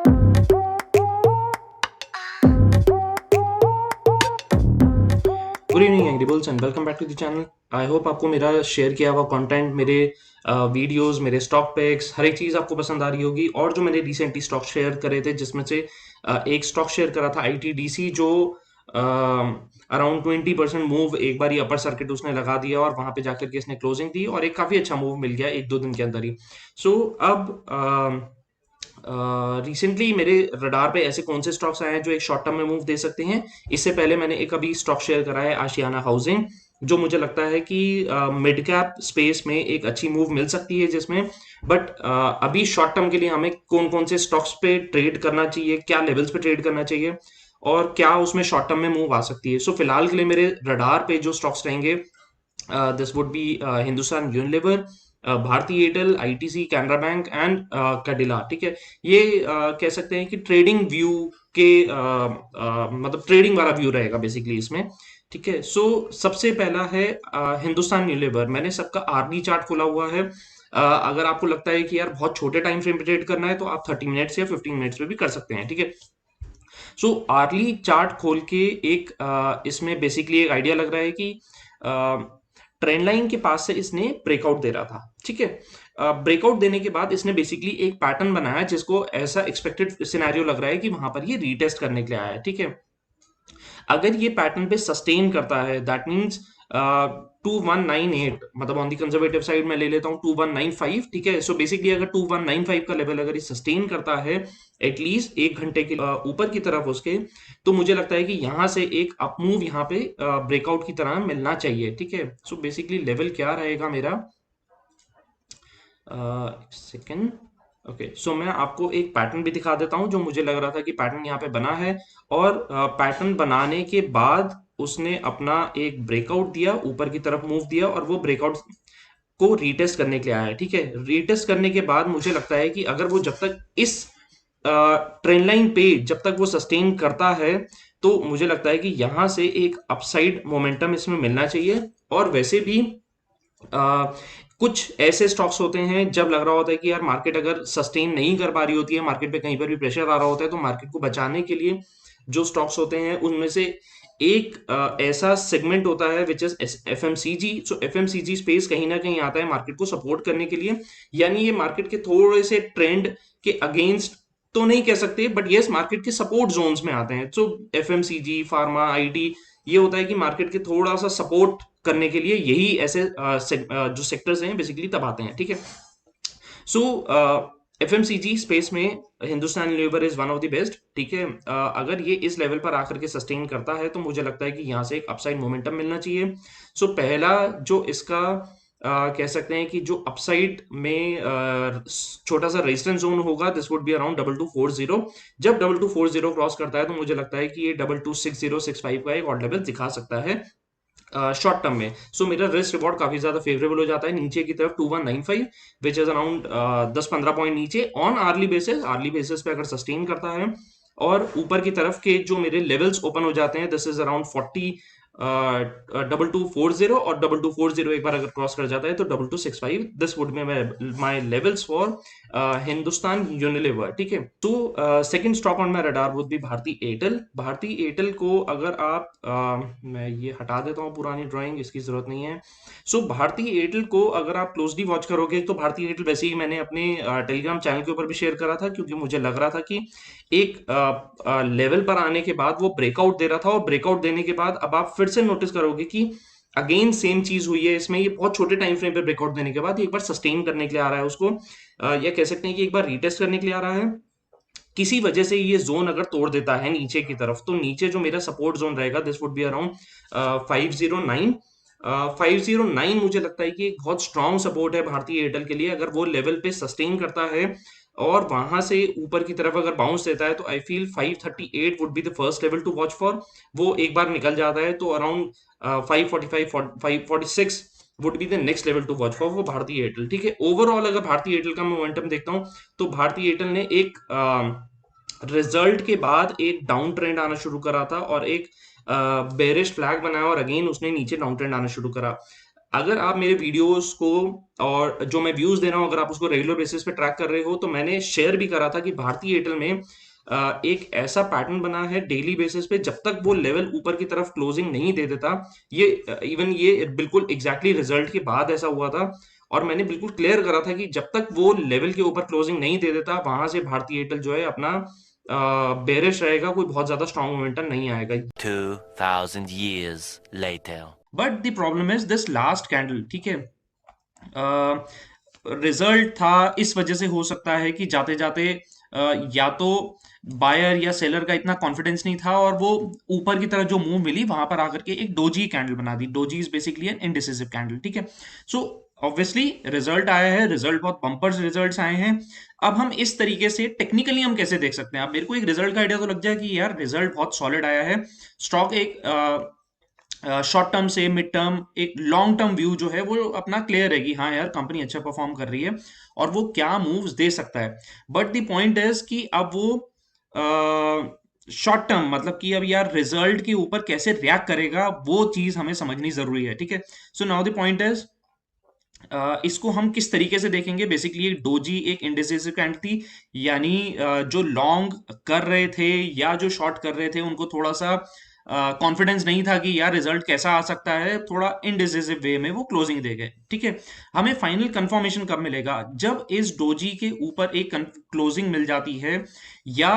Good evening angry bulls and welcome back to the channel. I hope आपको मेरा share किया हुआ content, मेरे वीडियोस, मेरे स्टॉक पिक्स, हर एक चीज़ आपको पसंद आ रही होगी। और जो मैंने रिसेंटली स्टॉक शेयर करे थे, जिसमें से एक स्टॉक शेयर करा था ITDC, जो अराउंड 20% मूव एक बार ही अपर सर्किट उसने लगा दिया और वहां पे जाकर के इसने क्लोजिंग दी और एक काफ़ी अच्छा मूव मिल गया एक दो दिन के अंदर ही। सो अब रिसेंटली मेरे रडार पे ऐसे कौन से स्टॉक्स आए हैं जो एक शॉर्ट टर्म में मूव दे सकते हैं। इससे पहले मैंने एक अभी स्टॉक शेयर करा है आशियाना हाउसिंग, जो मुझे लगता है कि मिड कैप स्पेस में एक अच्छी मूव मिल सकती है जिसमें। बट अभी शॉर्ट टर्म के लिए हमें कौन कौन से स्टॉक्स पे ट्रेड करना चाहिए, क्या लेवल्स पे ट्रेड करना चाहिए और क्या उसमें शॉर्ट टर्म में मूव आ सकती है। सो फिलहाल के लिए मेरे रडार पे जो स्टॉक्स रहेंगे, this would be Hindustan Unilever, Bharti Airtel, ITC, Canara bank and Cadila. ठीक है, ये कह सकते हैं कि ट्रेडिंग व्यू के मतलब ट्रेडिंग वाला व्यू रहेगा बेसिकली इसमें। ठीक है, सो सबसे पहला है हिंदुस्तान यूनिलीवर। मैंने सबका आरडी चार्ट खोला हुआ है। अगर आपको लगता है कि यार बहुत छोटे टाइम फ्रेम पे ट्रेड करना है तो आप 30 मिनट्स या 15 मिनट्स पे भी कर सकते हैं। ठीक है, सो आर्ली चार्ट खोल के एक इसमें बेसिकली एक आइडिया लग रहा है कि ट्रेंड लाइन के पास से इसने ब्रेकआउट दे रहा था। ठीक है, ब्रेकआउट देने के बाद इसने बेसिकली एक पैटर्न बनाया जिसको ऐसा एक्सपेक्टेड सिनेरियो लग रहा है कि वहां पर ये रीटेस्ट करने के लिए आया है। ठीक है, अगर ये पैटर्न पे सस्टेन करता है, दैट मीन्स 2198, मतलब ऑन दी कंजर्वेटिव साइड मैं ले लेता हूँ 2195। ठीक है, सो बेसिकली अगर 2195 का लेवल अगर ये सस्टेन करता है एटलीस्ट एक घंटे के ऊपर की तरफ उसके, तो मुझे लगता है कि यहाँ से एक अप मूव यहाँ पे ब्रेकआउट की तरह मिलना चाहिए। ठीक है, सो बेसिकली लेवल क्या रहेगा मेरा, सेकेंड। ओके, सो मैं आपको एक पैटर्न भी दिखा देता हूं जो मुझे लग रहा था कि पैटर्न यहाँ पे बना है। और पैटर्न बनाने के बाद उसने अपना एक ब्रेकआउट दिया, ऊपर की तरफ मूव दिया और वो ब्रेकआउट को रीटेस्ट करने के लिए आया है। ठीक है, रीटेस्ट करने के बाद मुझे लगता है कि अगर वो जब तक इस ट्रेंड लाइन पे जब तक वो सस्टेन करता है, तो मुझे लगता है कि यहां से एक अपसाइड मोमेंटम इसमें मिलना चाहिए। और वैसे भी अ, कुछ ऐसे स्टॉक्स होते हैं जब लग रहा होता है कि यार मार्केट अगर सस्टेन नहीं कर पा रही होती है, मार्केट पे कहीं पर भी प्रेशर आ रहा होता है, तो मार्केट को बचाने के लिए जो स्टॉक्स होते हैं उनमें से एक ऐसा सेगमेंट होता है which is FMCG। So FMCG space कहीं ना कहीं आता है मार्केट को सपोर्ट करने के लिए। यानी ये मार्केट के थोड़े से ट्रेंड के अगेंस्ट तो नहीं कह सकते, बट यस मार्केट के सपोर्ट जोन्स में आते हैं। सो FMCG, फार्मा, IT, ये होता है कि मार्केट के थोड़ा सा सपोर्ट करने के लिए यही ऐसे जो सेक्टर्स हैं बेसिकली तब आते हैं। ठीक है, सो FMCG स्पेस में Hindustan Unilever is one of the best. ठीक है, अगर ये इस लेवल पर आकर के सस्टेन करता है तो मुझे लगता है कि यहाँ से एक अपसाइड मोमेंटम मिलना चाहिए। सो पहला जो इसका कह सकते हैं कि जो अपसाइड में छोटा सा रेजिस्टेंस जोन होगा, दिस वुड बी अराउंड 2240। जब 2240 क्रॉस करता है तो मुझे लगता है कि ये 226065 का एक और लेवल दिखा सकता है शॉर्ट टर्म में। सो मेरा रिस्क रिवॉर्ड काफी ज्यादा फेवरेबल हो जाता है नीचे की तरफ 2195, विच इज अराउंड 10-15 पॉइंट नीचे ऑन आर्ली बेसिस पे अगर सस्टेन करता है। और ऊपर की तरफ के जो मेरे लेवल्स ओपन हो जाते हैं, दिस इज अराउंड 2240, और 2240 एक बार अगर क्रॉस कर जाता है तो 2265, this would be my levels for Hindustan Unilever. ठीक है, तो second stock on my radar would be Bharti Airtel. Bharti Airtel को अगर आप मैं ये हटा देता हूँ पुरानी ड्राइंग, इसकी जरूरत नहीं है। सो भारती एयरटेल को अगर आप क्लोजली वॉच करोगे तो भारती एयरटेल वैसे ही मैंने अपने टेलीग्राम चैनल के ऊपर भी शेयर करा था, क्योंकि मुझे लग रहा था कि एक लेवल पर आने के बाद वो ब्रेकआउट दे रहा था, और ब्रेकआउट देने के बाद अब आप फिर से नोटिस करोगे कि अगेन सेम चीज हुई है इसमें। ये बहुत छोटे टाइम फ्रेम पे ब्रेकआउट देने के बाद एक बार सस्टेन करने के लिए आ रहा है उसको, या कह सकते हैं कि एक बार रीटेस्ट करने के लिए आ रहा है। किसी वजह से ये जोन अगर तोड़ देता है नीचे की तरफ, तो नीचे जो मेरा सपोर्ट जोन रहेगा, दिस वुड बी अराउंड 509। 509 मुझे लगता है कि एक बहुत स्ट्रांग सपोर्ट है भारतीय एयरटेल के लिए। अगर वो लेवल पे सस्टेन करता है और वहां से ऊपर की तरफ अगर बाउंस देता है, तो I feel 538 would be the first level to watch for. वो एक बार निकल जाता है तो around 545, 546 would be the next level to watch for वो भारतीय एयरटेल। ठीक है, ओवरऑल अगर भारतीय एयरटेल का मोमेंटम देखता हूं, तो भारतीय एयरटेल ने एक रिजल्ट के बाद एक डाउन ट्रेंड आना शुरू करा था और एक बेरिश फ्लैग बनाया और अगेन उसने नीचे डाउन ट्रेंड आना शुरू करा। अगर आप मेरे वीडियोस को और जो मैं व्यूज दे रहा हूँ अगर आप उसको रेगुलर बेसिस पे ट्रैक कर रहे हो तो मैंने शेयर भी करा था कि भारतीय एयरटेल में एक ऐसा पैटर्न बना है डेली बेसिस पे जब तक वो लेवल ऊपर की तरफ क्लोजिंग नहीं दे देता। ये इवन ये बिल्कुल एग्जैक्टली रिजल्ट के बाद ऐसा हुआ था और मैंने बिल्कुल क्लियर करा था कि जब तक वो लेवल के ऊपर क्लोजिंग नहीं दे देता वहां से भारतीय एयरटेल जो है अपना बेरिश रहेगा, कोई बहुत ज्यादा स्ट्रॉन्ग मोमेंटम नहीं आएगा। 2000 years later. But the problem is this last candle, ठीक है। रिजल्ट था इस वजह से हो सकता है कि जाते जाते या तो बायर या सेलर का इतना कॉन्फिडेंस नहीं था और वो ऊपर की तरफ जो मूव मिली वहां पर आकर के एक डोजी कैंडल बना दी। Doji is basically an indecisive candle, ठीक है। सो ऑब्वियसली रिजल्ट आया है, रिजल्ट बहुत बम्पर्स रिजल्ट्स आए हैं। अब हम इस तरीके से टेक्निकली हम कैसे देख सकते हैं? अब मेरे को एक रिजल्ट का आइडिया तो लग जाए कि यार रिजल्ट बहुत सॉलिड आया है, स्टॉक एक शॉर्ट टर्म से मिड टर्म एक लॉन्ग टर्म व्यू जो है वो अपना क्लियर है कि हाँ यार कंपनी अच्छा परफॉर्म कर रही है और वो क्या मूव्स दे सकता है। बट द पॉइंट इज कि अब वो शॉर्ट टर्म मतलब कि अब यार रिजल्ट के ऊपर कैसे रिएक्ट करेगा वो चीज हमें समझनी जरूरी है, ठीक है। So now the point is इसको हम किस तरीके से देखेंगे? बेसिकली डोजी एक इंडिसिसिव कैंडल थी, यानी जो लॉन्ग कर रहे थे या जो शॉर्ट कर रहे थे उनको थोड़ा सा कॉन्फिडेंस नहीं था कि यार रिजल्ट कैसा आ सकता है, थोड़ा इनडिसिसिव वे में वो क्लोजिंग दे गए, ठीक है। हमें फाइनल कंफर्मेशन कब मिलेगा? जब इस डोजी के ऊपर एक क्लोजिंग मिल जाती है या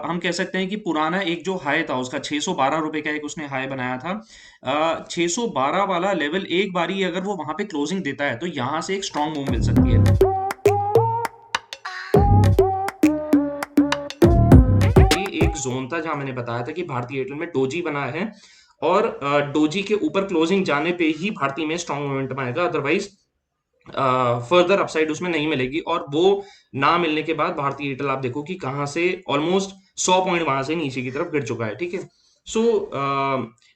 हम कह सकते हैं कि पुराना एक जो हाई था उसका 612 रुपए का एक उसने हाई बनाया था, 612 वाला लेवल एक बारी अगर वो वहां पे क्लोजिंग देता है तो यहां से एक स्ट्रॉन्ग मूव मिल सकती है। ये एक जोन था जहां मैंने बताया था कि भारतीय एयरटेल में डोजी बना है और डोजी के ऊपर क्लोजिंग जाने पे ही भारतीय में स्ट्रॉन्ग मोमेंटम आएगा, अदरवाइज फर्दर अपसाइड उसमें नहीं मिलेगी। और वो ना मिलने के बाद भारतीय एयरटेल आप देखो कि कहां से ऑलमोस्ट 100 पॉइंट वहां से नीचे की तरफ गिर चुका है, ठीक है। सो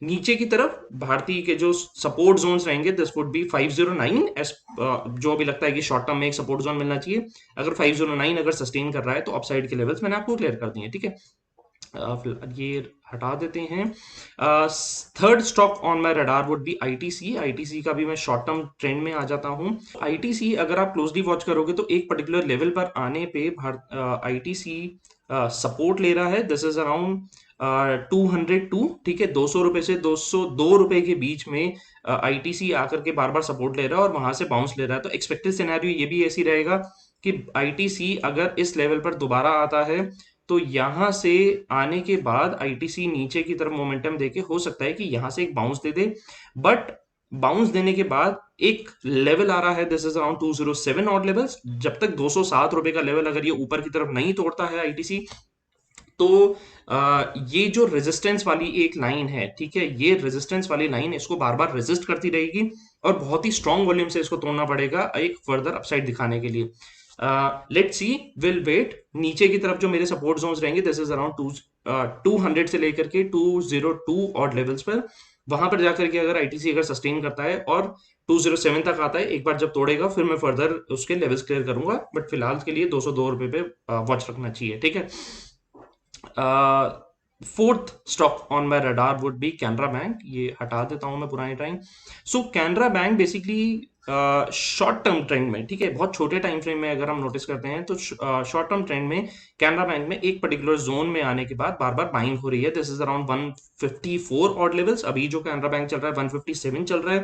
नीचे की तरफ भारतीय के जो सपोर्ट जोन्स रहेंगे दिस वुड बी 509 एस, जो अभी लगता है कि शॉर्ट टर्म में एक सपोर्ट जोन मिलना चाहिए। अगर 509 अगर सस्टेन कर रहा है तो अपसाइड के लेवल्स मैंने आपको क्लियर कर दिए, ठीक है। फिलहाल ये हटा देते हैं। Third stock on my radar would B ITC. ITC का भी मैं शॉर्ट टर्म ट्रेंड में आ जाता हूँ। आईटीसी अगर आप क्लोजली वॉच करोगे तो एक पर्टिकुलर लेवल पर आने पे आईटीसी सपोर्ट ले रहा है। दिस इज अराउंड 202, ठीक है। 200 रुपए से 202 रुपए के बीच में आईटीसी आकर के बार बार सपोर्ट ले रहा है और वहां से बाउंस ले रहा है। तो एक्सपेक्टेड सिनेरियो ये भी ऐसी रहेगा कि आईटीसी अगर इस लेवल पर दोबारा आता है तो यहां से आने के बाद आईटीसी नीचे की तरफ मोमेंटम देके हो सकता है कि यहां से एक bounce they they. But bounce देने के बाद एक लेवल आ रहा है, this is around 207 odd levels. जब तक 207 रुपए का लेवल अगर ये ऊपर की तरफ नहीं तोड़ता है आईटीसी तो ये जो रेजिस्टेंस वाली एक लाइन है, ठीक है, ये रेजिस्टेंस वाली लाइन इसको बार बार रेजिस्ट करती रहेगी और बहुत ही स्ट्रॉन्ग वॉल्यूम से इसको तोड़ना पड़ेगा एक फर्दर अपसाइड दिखाने के लिए। Let's see, will wait. नीचे की तरफ जो मेरे सपोर्ट जोन्स रहेंगे दिस इज अराउंड 200 से लेकर के 202 ऑड लेवल्स पर। वहां पर जाकर के अगर आईटीसी अगर सस्टेन करता है और 207 तक आता है, एक बार जब तोड़ेगा फिर मैं फर्दर उसके लेवल्स क्लियर करूंगा। बट फिलहाल के लिए 202 रुपए पे वॉच रखना चाहिए, ठीक है। Fourth stock on my radar would be Canara bank. ये हटा देता हूं मैं पुराने time. So Canara bank basically short term trend में, ठीक है, बहुत छोटे टाइम फ्रेम में अगर हम नोटिस करते हैं तो शॉर्ट टर्म ट्रेंड में कैनरा बैंक में एक पर्टिकुलर जोन में आने के बाद बार बार बाइंग हो रही है। This is around 154 odd levels. अभी जो कैनरा बैंक चल रहा है 157 चल रहा है।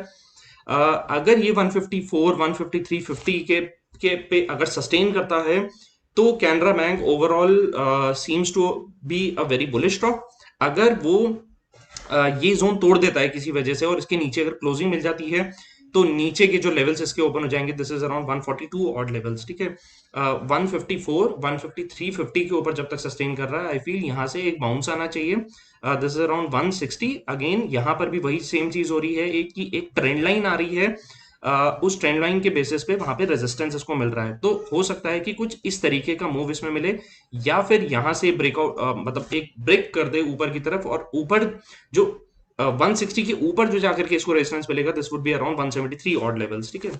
अगर ये 154 153 50 के पे अगर सस्टेन करता है तो Canara bank overall seems to be a very bullish stock. अगर वो ये जोन तोड़ देता है किसी वजह से और इसके नीचे अगर क्लोजिंग मिल जाती है तो नीचे के जो लेवल्स इसके ओपन हो जाएंगे। This is around 142 odd levels, ठीक है। 154 153 50 के ऊपर जब तक सस्टेन कर रहा है आई फील यहाँ से एक बाउंस आना चाहिए। This is around 160। अगेन यहाँ पर भी वही सेम चीज हो रही है, एक ट्रेंड लाइन आ रही है। उस ट्रेंड लाइन के बेसिस पे वहां पे रेजिस्टेंस इसको मिल रहा है, तो हो सकता है कि कुछ इस तरीके का मूव इसमें मिले या फिर यहां से ब्रेकआउट मतलब एक ब्रेक कर दे ऊपर की तरफ और ऊपर जो 160 के ऊपर जो जाकर के इसको रेजिस्टेंस मिलेगा this would be around 173 odd levels, ठीक है।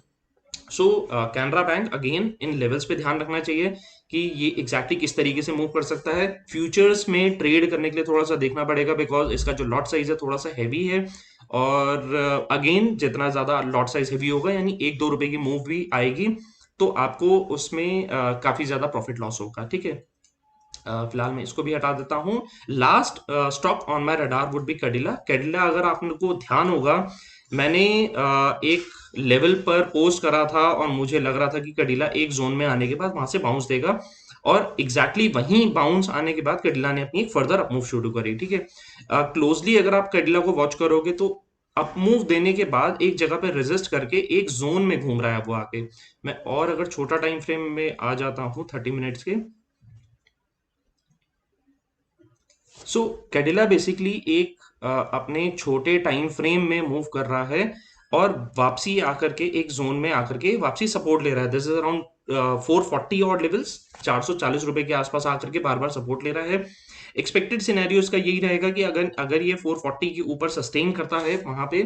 So Canara bank again in levels पे ध्यान रखना चाहिए कि ये एग्जैक्टली किस तरीके से मूव कर सकता है। फ्यूचर्स में ट्रेड करने के लिए थोड़ा सा देखना पड़ेगा बिकॉज इसका जो लॉट साइज है थोड़ा सा हैवी है, और अगेन जितना ज्यादा लॉट साइज हैवी होगा यानी 1-2 रुपए की मूव भी आएगी तो आपको उसमें काफी ज्यादा प्रॉफिट लॉस होगा। ठीक है, फिलहाल मैं इसको भी हटा देता हूँ। Last stock on my radar would B Cadila. Cadila अगर आपको ध्यान होगा, मैंने एक लेवल पर पोस्ट करा था और मुझे लग रहा था कि कैडिला एक जोन में आने के बाद वहां से बाउंस देगा, और एग्जैक्टली वहीं बाउंस आने के बाद कैडिला ने अपनी एक फर्दर अप मूव शुरू करी। ठीक है, क्लोजली अगर आप कैडिला को वॉच करोगे तो अप मूव देने के बाद एक जगह पे रेजिस्ट करके एक जोन में घूम रहा है वो आके। मैं और अगर छोटा टाइम फ्रेम में आ जाता हूँ 30 मिनट्स के, सो कैडिला बेसिकली एक अपने छोटे टाइम फ्रेम में मूव कर रहा है और वापसी आकर के एक जोन में आकर के वापसी सपोर्ट ले रहा है। This is around 440 odd levels, 440 रुपए के आसपास आकर के बार बार सपोर्ट ले रहा है। एक्सपेक्टेड सिनेरियो इसका यही रहेगा कि अगर अगर ये 440 के ऊपर सस्टेन करता है वहां पे,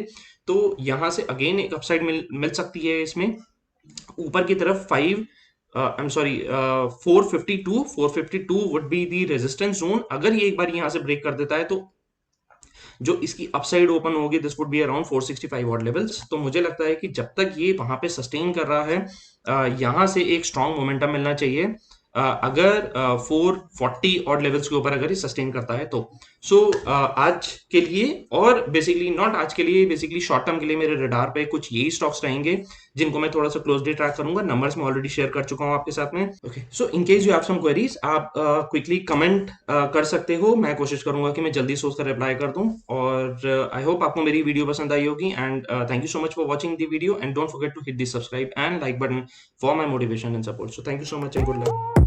तो यहाँ से अगेन एक अपसाइड मिल सकती है इसमें ऊपर की तरफ। 452 would be the resistance zone. अगर ये एक बार यहाँ से ब्रेक कर देता है तो जो इसकी अपसाइड ओपन होगी this would be around 465 odd levels. तो मुझे लगता है कि जब तक ये वहां पे सस्टेन कर रहा है यहाँ से एक स्ट्रॉन्ग मोमेंटम मिलना चाहिए। अगर 440 ऑड लेवल्स के ऊपर अगर ये सस्टेन करता है तो आज के लिए, और बेसिकली नॉट आज के लिए, बेसिकली शॉर्ट टर्म के लिए मेरे रडार पे कुछ यही स्टॉक्स रहेंगे जिनको मैं थोड़ा सा क्लोजली ट्रैक करूंगा। नंबर्स मैं ऑलरेडी शेयर कर चुका हूं आपके साथ में। Okay, so in case you have some queries आप क्विकली कमेंट कर सकते हो। मैं कोशिश करूंगा कि मैं जल्दी से उसका रिप्लाई कर दूं, और आई होप आपको मेरी वीडियो पसंद आई होगी। And thank you so much for watching the video and don't forget to hit the subscribe and like button for my motivation and support. So thank you so much and good luck.